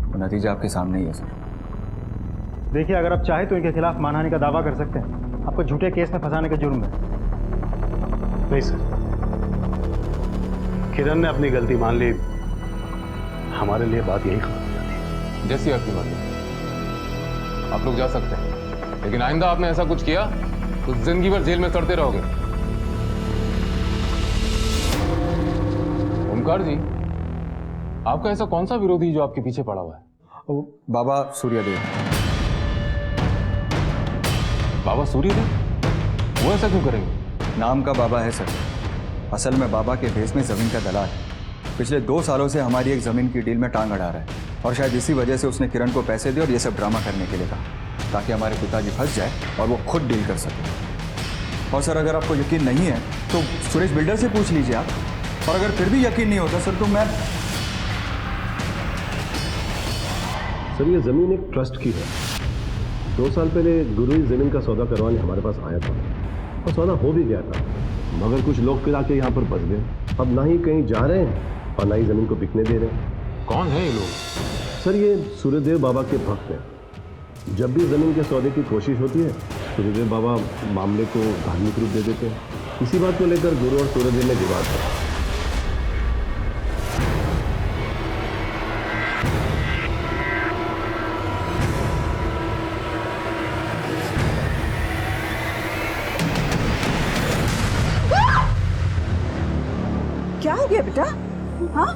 [SPEAKER 15] तो नतीजा आपके सामने ही है सर।
[SPEAKER 6] देखिए, अगर आप चाहे तो इनके खिलाफ मानहानि का दावा कर सकते हैं। आपको झूठे केस में फंसाने का जुर्म है।
[SPEAKER 11] नहीं सर, किरण ने अपनी गलती मान ली, हमारे लिए बात यही खत्म हो जाती।
[SPEAKER 8] जैसी आपकी मर्जी, आप लोग जा सकते हैं, लेकिन आइंदा आपने ऐसा कुछ किया तो जिंदगी भर जेल में सड़ते रहोगे। ओमकार जी, आपका ऐसा कौन सा विरोधी जो आपके पीछे पड़ा हुआ है?
[SPEAKER 15] बाबा सूर्यदेव।
[SPEAKER 8] बाबा सूर्यदेव? वो ऐसा क्यों करेंगे?
[SPEAKER 15] नाम का बाबा है सर, असल में बाबा के भेस में जमीन का दलाल है। पिछले 2 सालों से हमारी एक जमीन की डील में टांग अड़ा रहा है, और शायद इसी वजह से उसने किरण को पैसे दिए और ये सब ड्रामा करने के लिए कहा, ताकि हमारे पिताजी फंस जाए और वो खुद डील कर सके। और सर, अगर आपको यकीन नहीं है तो सुरेश बिल्डर से पूछ लीजिए आप, और अगर फिर भी यकीन नहीं होता सर तो मैं।
[SPEAKER 16] सर, ये जमीन एक ट्रस्ट की है। 2 साल पहले गुरु इस जमीन का सौदा करवाने हमारे पास आया था, और सौदा हो भी गया था, मगर कुछ लोग फिर आके यहाँ पर फंस गए। अब ना ही कहीं जा रहे हैं और ना ही जमीन को बिकने दे रहे हैं।
[SPEAKER 8] कौन है ये लोग?
[SPEAKER 16] सर, ये सूर्यदेव बाबा के भक्त हैं। जब भी जमीन के सौदे की कोशिश होती है, सूर्यदेव बाबा मामले को धार्मिक रूप दे देते हैं। इसी बात को लेकर गुरु और सूर्यदेव में विवाद है।
[SPEAKER 3] क्या हो गया बेटा? हाँ,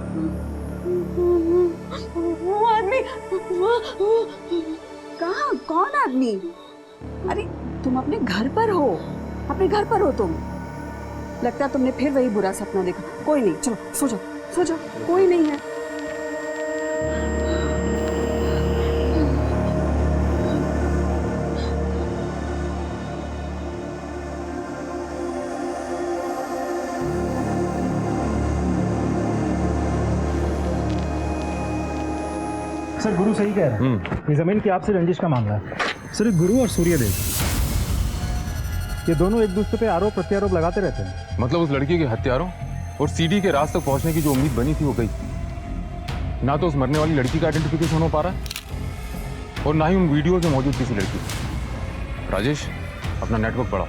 [SPEAKER 4] वो आदमी
[SPEAKER 3] कहाँ? कौन आदमी? अरे तुम अपने घर पर हो, अपने घर पर हो तुम। लगता है तुमने फिर वही बुरा सपना देखा। कोई नहीं, चलो सो जाओ, सो जाओ, कोई नहीं है।
[SPEAKER 6] सर, गुरु सही कह रहे हैं। ये जमीन की आपसे रंजिश का मामला है सर। गुरु और सूर्यदेव ये दोनों एक दूसरे पे आरोप प्रत्यारोप लगाते रहते हैं।
[SPEAKER 8] मतलब उस लड़की के हत्यारों और सीडी के राज तक पहुंचने की जो उम्मीद बनी थी वो गई। ना तो उस मरने वाली लड़की का आइडेंटिफिकेशन हो पा रहा है और ना ही उन वीडियोज में मौजूद किसी लड़की। राजेश, अपना नेटवर्क बढ़ाओ,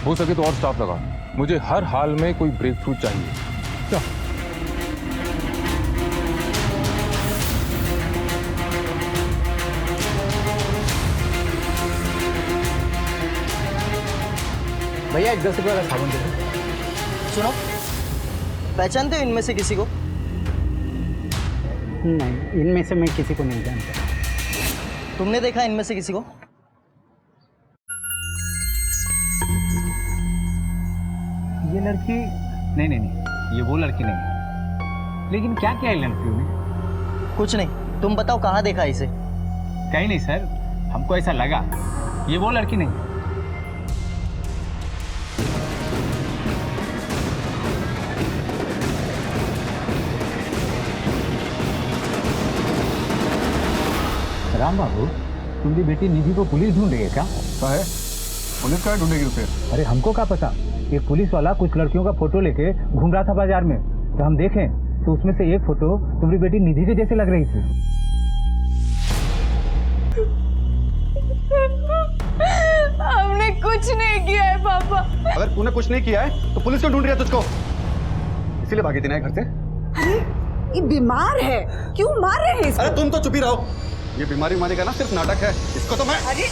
[SPEAKER 8] हो सके तो और स्टाफ लगाओ। मुझे हर हाल में कोई ब्रेक थ्रू चाहिए। क्या?
[SPEAKER 9] भैया, एक 10 रुपये का साबुन दे दो। सुनो, पहचानते हो इनमें से किसी को?
[SPEAKER 7] नहीं, इनमें से मैं किसी को नहीं जानता।
[SPEAKER 9] तुमने देखा इनमें से किसी को?
[SPEAKER 17] ये लड़की नहीं नहीं नहीं, ये वो लड़की नहीं। लेकिन क्या किया है लड़कियों ने?
[SPEAKER 9] कुछ नहीं, तुम बताओ कहाँ देखा इसे?
[SPEAKER 17] कहीं नहीं सर, हमको ऐसा लगा ये वो लड़की नहीं। राम बाबू, तुम्हारी बेटी निधि को पुलिस ढूंढ रही है क्या?
[SPEAKER 2] है पुलिस क्या ढूंढेगी उसे?
[SPEAKER 17] अरे हमको क्या पता, एक पुलिस वाला कुछ लड़कियों का फोटो लेके घूम रहा था बाजार में, तो हम देखें तो उसमें से एक फोटो तुम्हारी बेटी निधि के जैसे लग रही थी।
[SPEAKER 4] हमने कुछ नहीं किया है पापा।
[SPEAKER 2] अगर तूने कुछ नहीं किया है तो पुलिस क्यों ढूंढ रही है तुझको? इसीलिए भागी थी ना घर से?
[SPEAKER 3] अरे ये बीमार है, क्यों मार रहे हैं इसको?
[SPEAKER 2] अरे तुम तो चुप ही रहो, ये बीमारी मारी का ना सिर्फ नाटक है, इसको तो मैं।
[SPEAKER 3] अरे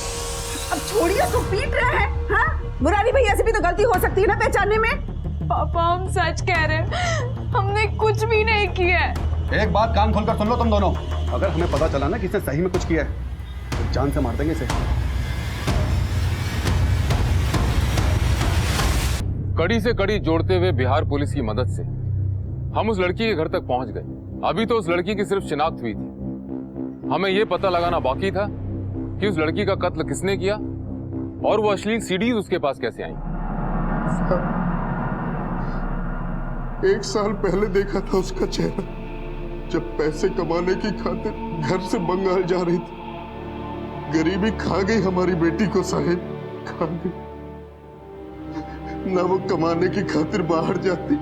[SPEAKER 3] अब छोड़िए, उसको पीट रहे हैं। हाँ मुरारी भैया से भी तो गलती हो सकती है ना पहचानने में।
[SPEAKER 4] पापा हम सच कह रहे हैं, हमने कुछ भी नहीं किया है।
[SPEAKER 2] एक बात कान खोलकर सुन लो तुम दोनों, अगर हमें पता चला ना कि इसने सही में कुछ किया है तो जान से मार देंगे इसे।
[SPEAKER 8] कड़ी से कड़ी जोड़ते हुए बिहार पुलिस की मदद से हम उस लड़की के घर तक पहुंच गए। अभी तो उस लड़की की सिर्फ शिनाख्त हुई थी, हमें यह पता लगाना बाकी था कि उस लड़की का कत्ल किसने किया और वो अश्लील सीडीज उसके पास कैसे आई।
[SPEAKER 18] 1 साल पहले देखा था उसका चेहरा, जब पैसे कमाने की खातिर घर से बंगाल जा रही थी। गरीबी खा गई हमारी बेटी को साहेब, खा गई। ना वो कमाने की खातिर बाहर जाती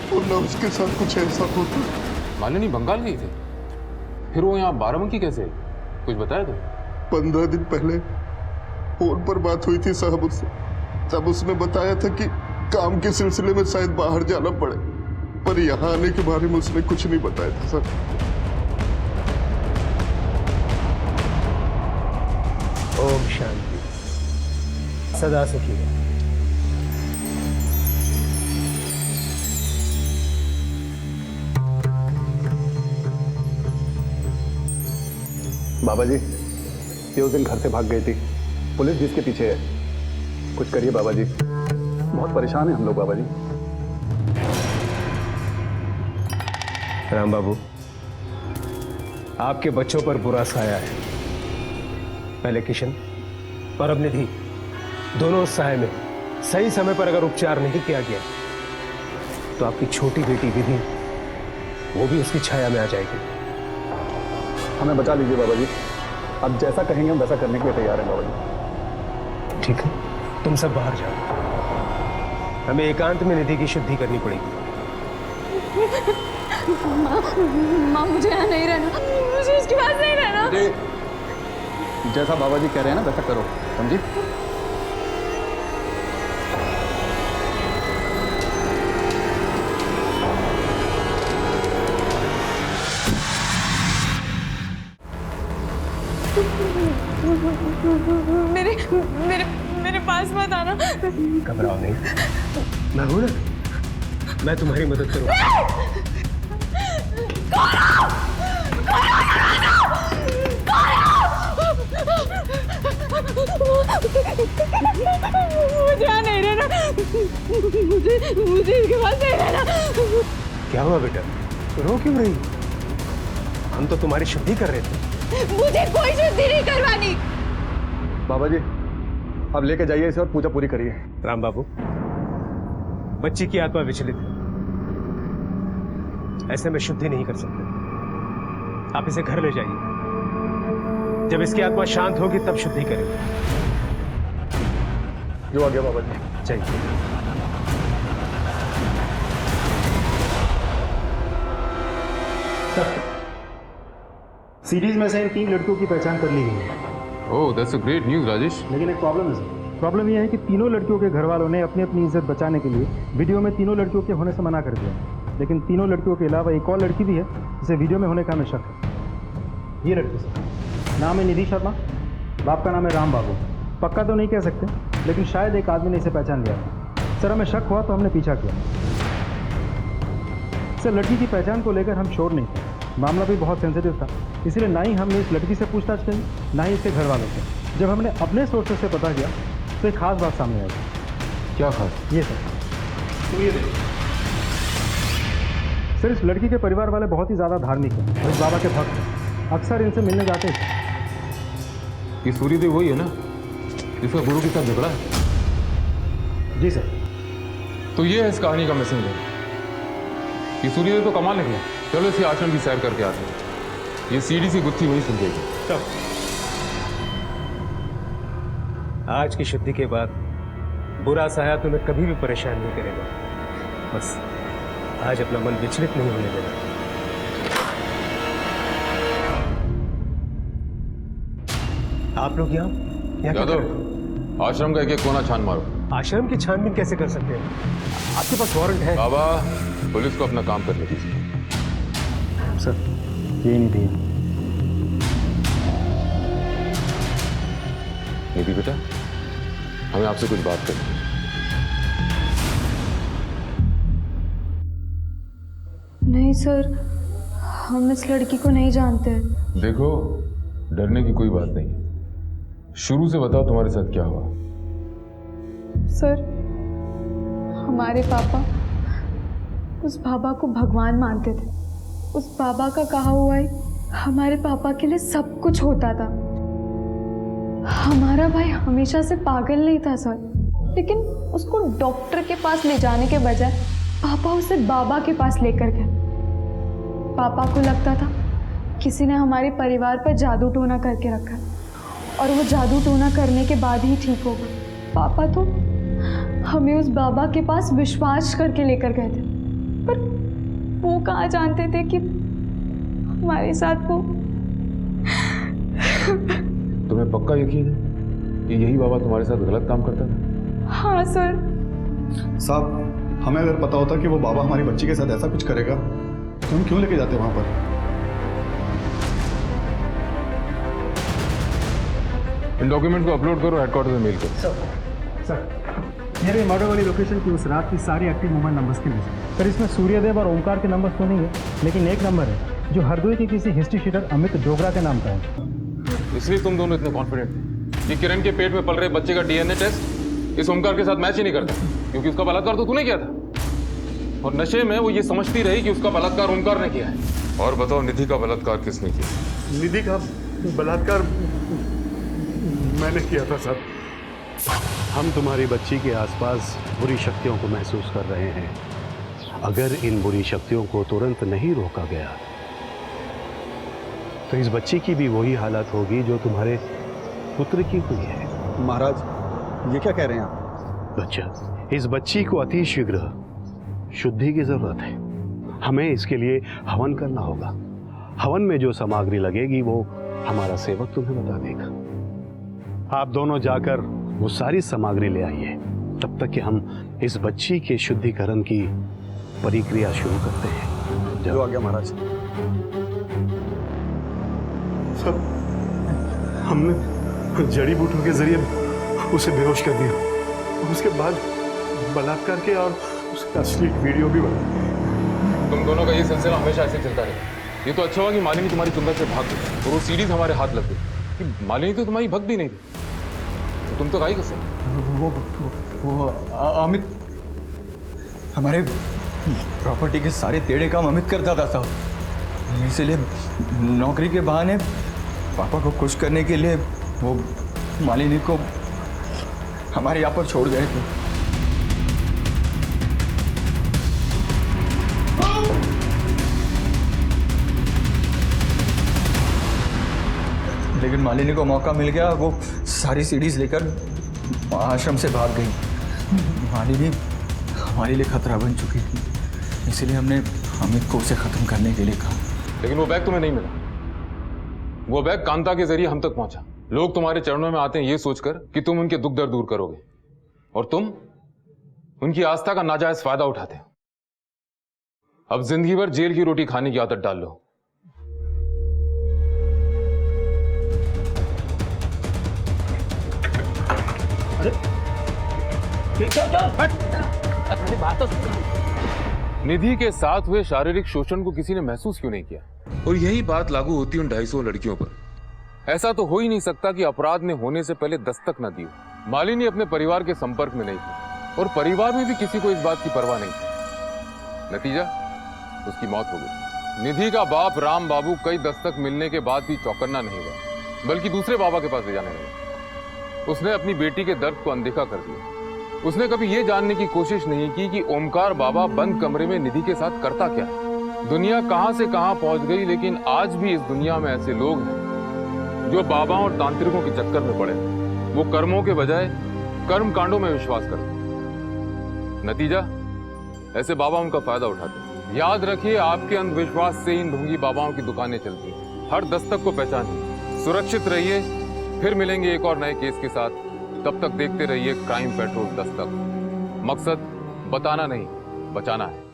[SPEAKER 18] और ना उसके साथ कुछ ऐसा होता।
[SPEAKER 8] मालिनी बंगाल गई थी, फिर वो यहाँ बाराबंकी कैसे? कुछ बताया तुम?
[SPEAKER 18] 15 दिन पहले फोन पर बात हुई थी साहब उससे, तब उसने बताया था कि काम के सिलसिले में शायद बाहर जाना पड़े, पर यहाँ आने के बारे में उसने कुछ नहीं बताया था सर।
[SPEAKER 14] ओम शांति, सदा सुखी रहो।
[SPEAKER 2] बाबा जी, ये उस दिन घर से भाग गई थी, पुलिस जिसके पीछे है। कुछ करिए बाबा जी, बहुत परेशान हैं हम लोग बाबा जी।
[SPEAKER 14] राम बाबू, आपके बच्चों पर बुरा साया है। पहले किशन और अब निधि, दोनों साये में सही समय पर अगर उपचार नहीं किया गया तो आपकी छोटी बेटी विधि, वो भी उसकी छाया में आ जाएगी।
[SPEAKER 2] हमें बचा लीजिए बाबा जी, अब जैसा कहेंगे हम वैसा करने के लिए तैयार हैं बाबा जी।
[SPEAKER 14] ठीक है, तुम सब बाहर जाओ, हमें एकांत में निधि की शुद्धि करनी पड़ेगी।
[SPEAKER 4] माँ मुझे यहाँ नहीं रहना, मुझे इसके पास नहीं रहना।
[SPEAKER 2] जैसा बाबा जी कह रहे हैं ना वैसा करो, समझी?
[SPEAKER 4] मेरे मेरे मेरे पास मत आना।
[SPEAKER 14] घबराओ नहीं, मैं हूं ना, मैं तुम्हारी मदद करूंगा।
[SPEAKER 4] मुझे यहाँ नहीं रहना, मुझे इसके पास नहीं रहना।
[SPEAKER 14] क्या हुआ बेटा, रो क्यों रही? हम तो तुम्हारी शुद्धि कर रहे थे।
[SPEAKER 4] मुझे कोई शुद्धि नहीं करवानी।
[SPEAKER 2] बाबा जी अब लेके जाइए इसे और पूजा पूरी करिए।
[SPEAKER 14] राम बाबू, बच्ची की आत्मा विचलित है, ऐसे में शुद्धि नहीं कर सकते। आप इसे घर ले जाइए, जब इसकी आत्मा शांत होगी तब शुद्धि करेंगे।
[SPEAKER 2] जो आ गया बाबा जी।
[SPEAKER 14] चाहिए
[SPEAKER 6] सीरीज में से इन 3 लड़कियों की पहचान कर ली गई है।
[SPEAKER 8] Oh that's a great news Rajesh.
[SPEAKER 6] लेकिन एक प्रॉब्लम है सर। प्रॉब्लम यह है कि तीनों लड़कियों के घर वालों ने अपनी अपनी इज्जत बचाने के लिए वीडियो में तीनों लड़कियों के होने से मना कर दिया। लेकिन तीनों लड़कियों के अलावा एक और लड़की भी है जिसे वीडियो में होने का हमें शक है। ये लड़की सर, नाम है निधि शर्मा, बाप का नाम है राम बाबू। पक्का तो नहीं कह सकते, लेकिन शायद एक आदमी ने इसे पहचान लिया था। सर हमें शक हुआ तो हमने पीछा किया। सर लड़की की पहचान को लेकर हम श्योर नहीं थे,
[SPEAKER 17] मामला भी बहुत सेंसिटिव था, इसलिए ना ही हमने इस लड़की से पूछताछ करी, ना ही इसके घर वालों से। जब हमने अपने सोर्सेस से पता किया तो एक खास बात सामने आई।
[SPEAKER 8] क्या खास?
[SPEAKER 17] ये सर, इस लड़की के परिवार वाले बहुत ही ज़्यादा धार्मिक हैं और इस बाबा के भक्त हैं। अक्सर इनसे मिलने जाते थे।
[SPEAKER 8] ये सूर्यदेव वही है ना जिसका गुरु के साथ झगड़ा है?
[SPEAKER 17] जी सर।
[SPEAKER 8] तो ये है इस कहानी का मिसिंग लिंक। ये सूर्यदेव तो कमाल निकला। चलो इसके आश्रम की सैर करके आते हैं। ये सीढ़ी सी गुत्थी वही सुन देगी।
[SPEAKER 14] आज की शुद्धि के बाद बुरा साया तुम्हें कभी भी परेशान नहीं करेगा। बस आज अपना मन विचलित नहीं होने देना। आप लोग यहाँ क्या कर रहे हो?
[SPEAKER 8] आश्रम का एक कोना छान मारो।
[SPEAKER 14] आश्रम की छानबीन कैसे कर सकते हैं? आपके पास वारंट है?
[SPEAKER 8] बाबा, पुलिस को अपना काम करने दीजिए।
[SPEAKER 17] सर, ये नहीं दिया।
[SPEAKER 8] निधि बेटा, हमें आपसे कुछ बात करनी है।
[SPEAKER 4] नहीं सर, हम इस लड़की को नहीं जानते।
[SPEAKER 8] देखो, डरने की कोई बात नहीं है। शुरू से बताओ तुम्हारे साथ क्या हुआ?
[SPEAKER 4] सर, हमारे पापा उस बाबा को भगवान मानते थे। उस बाबा का कहा हुआ ही हमारे पापा के लिए सब कुछ होता था। हमारा भाई हमेशा से पागल नहीं था सर, लेकिन उसको डॉक्टर के पास ले जाने के बजाय पापा उसे बाबा के पास लेकर गए। पापा को लगता था किसी ने हमारे परिवार पर जादू टोना करके रखा और वो जादू टोना करने के बाद ही ठीक होगा। पापा तो हमें उस बाबा के पास विश्वास करके लेकर गए थे, पर वो कहाँ जानते थे कि हमारे साथ वो।
[SPEAKER 8] तुम्हें पक्का यकीन है कि यही बाबा तुम्हारे साथ गलत काम करता था?
[SPEAKER 4] हाँ सर।
[SPEAKER 2] साहब, हमें अगर पता होता कि वो बाबा हमारी बच्ची के साथ ऐसा कुछ करेगा तो हम क्यों लेके जाते वहां पर?
[SPEAKER 8] इन डॉक्यूमेंट को अपलोड करो, हेडक्वार्टर में मेल करो।
[SPEAKER 17] सर, ये रही मर्डर वाली लोकेशन की उस रात की सारी एक्टिव मोबाइल नंबर्स की लिस्ट। सर, इसमें सूर्यदेव और ओमकार के नंबर्स तो नहीं है, लेकिन एक नंबर है जो हरदोई के किसी हिस्ट्री शीटर अमित डोगरा के नाम का है।
[SPEAKER 8] इसलिए तुम दोनों इतने कॉन्फिडेंट थे कि किरण के पेट में पल रहे बच्चे का डीएनए टेस्ट इस ओमकार के साथ मैच ही नहीं करता, क्योंकि उसका बलात्कार तो तूने किया था। और नशे में वो ये समझती रही कि उसका बलात्कार ओमकार ने किया है। और बताओ, निधि का बलात्कार किसने किया?
[SPEAKER 11] निधि का बलात्कार मैंने किया था सर। हम तुम्हारी बच्ची के आसपास बुरी शक्तियों को महसूस कर रहे हैं। अगर इन बुरी शक्तियों को तुरंत नहीं रोका गया तो इस बच्ची की भी वही हालत होगी जो तुम्हारे पुत्र की हुई है।
[SPEAKER 2] महाराज, ये क्या कह रहे हैं आप?
[SPEAKER 11] बच्चा, इस बच्ची को अति शीघ्र शुद्धि की जरूरत है। हमें इसके लिए हवन करना होगा। हवन में जो सामग्री लगेगी वो हमारा सेवक तुम्हें बता देगा। आप दोनों जाकर वो सारी सामग्री ले आइए, तब तक कि हम इस बच्ची के शुद्धिकरण की प्रक्रिया शुरू करते हैं।
[SPEAKER 2] जो आ गया महाराज।
[SPEAKER 11] सर, हमने जड़ी बूटियों के जरिए उसे बेहोश कर दिया और उसके बाद बलात्कार के और उसका असली वीडियो भी बना।
[SPEAKER 8] तुम दोनों का ये सिलसिला हमेशा ऐसे चलता रहेगा। ये तो अच्छा हुआ कि मालिनी तुम्हारी चुंबक से भाग गई और वो सीरीज हमारे हाथ लग गई। कि मालिनी तो तुम्हारी भक्त भी नहीं थी, तो तुम तो गाई कैसे?
[SPEAKER 15] वो अमित हमारे प्रॉपर्टी के सारे टेढ़े काम अमित करता था साहब। इसलिए नौकरी के बहाने पापा को खुश करने के लिए वो मालिनी को हमारे यहाँ पर छोड़ गए थे। लेकिन मालिनी को मौका मिल गया, वो सारी सीडीज लेकर आश्रम से भाग गई। मालिनी हमारे लिए खतरा बन चुकी थी, इसलिए हमने अमित को उसे खत्म करने के लिए कहा।
[SPEAKER 8] लेकिन वो बैग तुम्हें नहीं मिला। वो बैग कांता के जरिए हम तक पहुंचा। लोग तुम्हारे चरणों में आते हैं ये सोचकर कि तुम उनके दुख दर्द दूर करोगे, और तुम उनकी आस्था का नाजायज फायदा उठाते हो। अब जिंदगी भर जेल की रोटी खाने की आदत डाल लो।
[SPEAKER 12] चल चल, बात तो सुन।
[SPEAKER 8] निधि के साथ हुए शारीरिक शोषण को किसी ने महसूस क्यों नहीं किया? और यही बात लागू होती उन 250 लड़कियों पर। ऐसा तो हो ही नहीं सकता कि अपराध ने होने से पहले दस्तक न दी हो। मालिनी अपने परिवार के संपर्क में नहीं थी और परिवार में भी किसी को इस बात की परवाह नहीं थी। नतीजा, उसकी मौत हो गई। निधि का बाप राम बाबू कई दस्तक मिलने के बाद भी चौकन्ना नहीं हुआ, बल्कि दूसरे बाबा के पास ले जाने लगा। उसने अपनी बेटी के दर्द को अनदेखा कर दिया। उसने कभी यह जानने की कोशिश नहीं की कि ओमकार बाबा बंद कमरे में निधि के साथ करता क्या। दुनिया कहां से कहां पहुंच गई, लेकिन आज भी इस दुनिया में ऐसे लोग हैं जो बाबाओं और तांत्रिकों के चक्कर में पड़े। वो कर्मों के बजाय कर्म कांडों में विश्वास करते। नतीजा, ऐसे बाबा उनका फायदा उठाते। याद रखिए, आपके अंधविश्वास से इन ढोंगी बाबाओं की दुकानें चलती हैं। हर दस्तक को पहचानिए, सुरक्षित रहिए। फिर मिलेंगे एक और नए केस के साथ। तब तक देखते रहिए क्राइम पेट्रोल दस्तक। मकसद बताना नहीं, बचाना है।